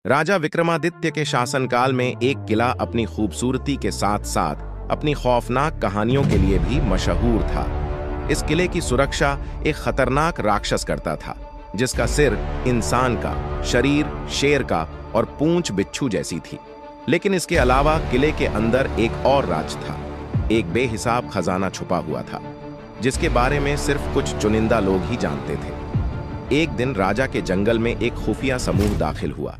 राजा विक्रमादित्य के शासनकाल में एक किला अपनी खूबसूरती के साथ साथ अपनी खौफनाक कहानियों के लिए भी मशहूर था। इस किले की सुरक्षा एक खतरनाक राक्षस करता था, जिसका सिर इंसान का, शरीर शेर का और पूंछ बिच्छू जैसी थी। लेकिन इसके अलावा किले के अंदर एक और राज था। एक बेहिसाब खजाना छुपा हुआ था, जिसके बारे में सिर्फ कुछ चुनिंदा लोग ही जानते थे। एक दिन राजा के जंगल में एक खुफिया समूह दाखिल हुआ।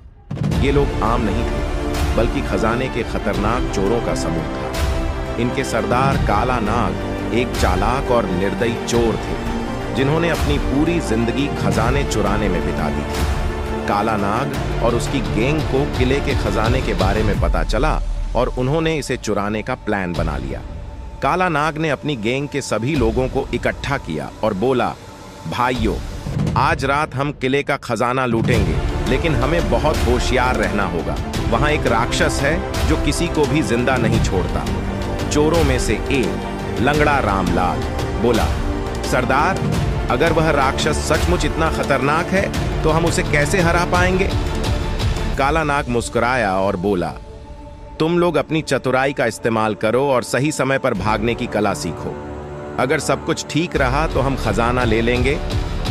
ये लोग आम नहीं थे, बल्कि खजाने के खतरनाक चोरों का समूह था। इनके सरदार काला नाग एक चालाक और निर्दयी चोर थे, जिन्होंने अपनी पूरी जिंदगी खजाने चुराने में बिता दी थी। काला नाग और उसकी गैंग को किले के खजाने के बारे में पता चला और उन्होंने इसे चुराने का प्लान बना लिया। काला नाग ने अपनी गैंग के सभी लोगों को इकट्ठा किया और बोला, भाइयों, आज रात हम किले का खजाना लूटेंगे, लेकिन हमें बहुत होशियार रहना होगा। वहां एक राक्षस है जो किसी को भी जिंदा नहीं छोड़ता। चोरों में से एक लंगड़ा रामलाल बोला, सरदार, अगर वह राक्षस सचमुच इतना खतरनाक है तो हम उसे कैसे हरा पाएंगे? काला नाग मुस्कुराया और बोला, तुम लोग अपनी चतुराई का इस्तेमाल करो और सही समय पर भागने की कला सीखो। अगर सब कुछ ठीक रहा तो हम खजाना ले लेंगे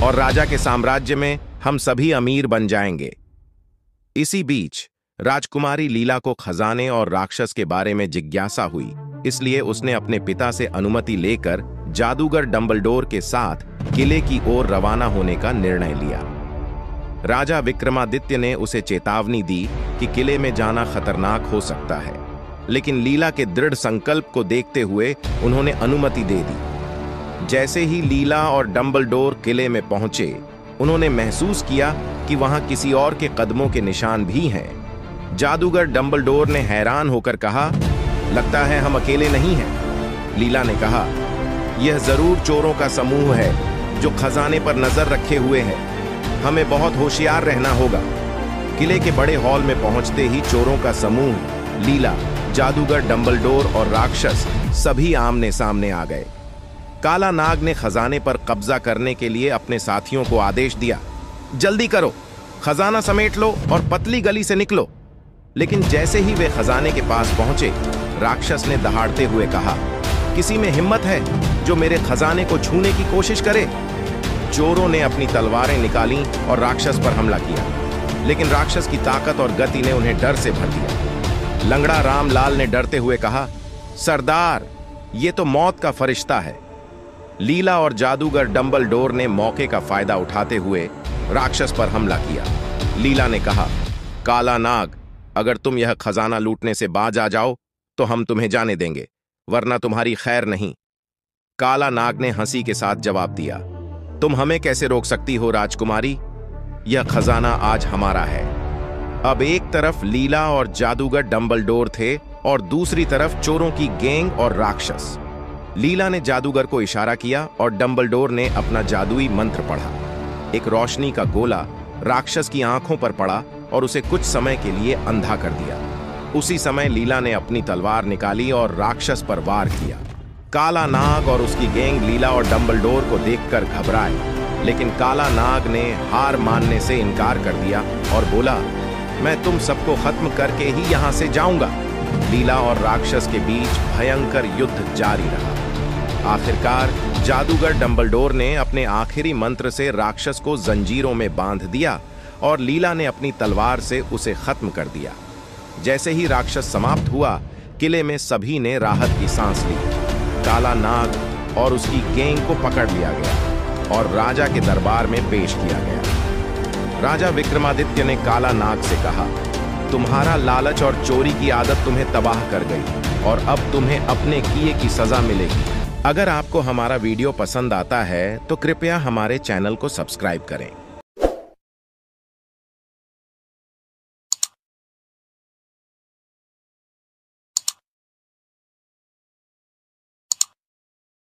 और राजा के साम्राज्य में हम सभी अमीर बन जाएंगे। इसी बीच राजकुमारी लीला को खजाने और राक्षस के बारे में जिज्ञासा हुई, इसलिए उसने अपने पिता से अनुमति लेकर जादूगर डंबलडोर के साथ किले की ओर रवाना होने का निर्णय लिया। राजा विक्रमादित्य ने उसे चेतावनी दी कि किले में जाना खतरनाक हो सकता है, लेकिन लीला के दृढ़ संकल्प को देखते हुए उन्होंने अनुमति दे दी। जैसे ही लीला और डंबलडोर किले में पहुंचे, उन्होंने महसूस किया कि वहां किसी और के कदमों के निशान भी हैं। जादूगर डंबलडोर ने हैरान होकर कहा, लगता है हम अकेले नहीं हैं। लीला ने कहा, यह जरूर चोरों का समूह है जो खजाने पर नजर रखे हुए है। हमें बहुत होशियार रहना होगा। किले के बड़े हॉल में पहुंचते ही चोरों का समूह, लीला, जादूगर डंबलडोर और राक्षस सभी आमने सामने आ गए। काला नाग ने खजाने पर कब्जा करने के लिए अपने साथियों को आदेश दिया, जल्दी करो, खजाना समेट लो और पतली गली से निकलो। लेकिन जैसे ही वे खजाने के पास पहुंचे, राक्षस ने दहाड़ते हुए कहा, किसी में हिम्मत है जो मेरे खजाने को छूने की कोशिश करे? चोरों ने अपनी तलवारें निकाली और राक्षस पर हमला किया, लेकिन राक्षस की ताकत और गति ने उन्हें डर से भर दिया। लंगड़ा रामलाल ने डरते हुए कहा, सरदार, ये तो मौत का फरिश्ता है। लीला और जादूगर डंबलडोर ने मौके का फायदा उठाते हुए राक्षस पर हमला किया। लीला ने कहा, काला नाग, अगर तुम यह खजाना लूटने से बाज आ जाओ तो हम तुम्हें जाने देंगे, वरना तुम्हारी खैर नहीं। काला नाग ने हंसी के साथ जवाब दिया, तुम हमें कैसे रोक सकती हो राजकुमारी? यह खजाना आज हमारा है। अब एक तरफ लीला और जादूगर डंबलडोर थे और दूसरी तरफ चोरों की गैंग और राक्षस। लीला ने जादूगर को इशारा किया और डंबलडोर ने अपना जादुई मंत्र पढ़ा। एक रोशनी का गोला राक्षस की आंखों पर पड़ा और उसे कुछ समय के लिए अंधा कर दिया। उसी समय लीला ने अपनी तलवार निकाली और राक्षस पर वार किया। काला नाग और उसकी गैंग लीला और डंबलडोर को देखकर घबराए, लेकिन काला नाग ने हार मानने से इनकार कर दिया और बोला, मैं तुम सबको खत्म करके ही यहां से जाऊंगा। लीला और राक्षस के बीच भयंकर युद्ध जारी रहा। आखिरकार जादूगर डंबलडोर ने अपने आखिरी मंत्र से राक्षस को जंजीरों में बांध दिया और लीला ने अपनी तलवार से उसे खत्म कर दिया। जैसे ही राक्षस समाप्त हुआ, किले में सभी ने राहत की सांस ली। काला नाग और उसकी गैंग को पकड़ लिया गया और राजा के दरबार में पेश किया गया। राजा विक्रमादित्य ने काला नाग से कहा, तुम्हारा लालच और चोरी की आदत तुम्हें तबाह कर गई और अब तुम्हें अपने किए की सजा मिलेगी। अगर आपको हमारा वीडियो पसंद आता है तो कृपया हमारे चैनल को सब्सक्राइब करें।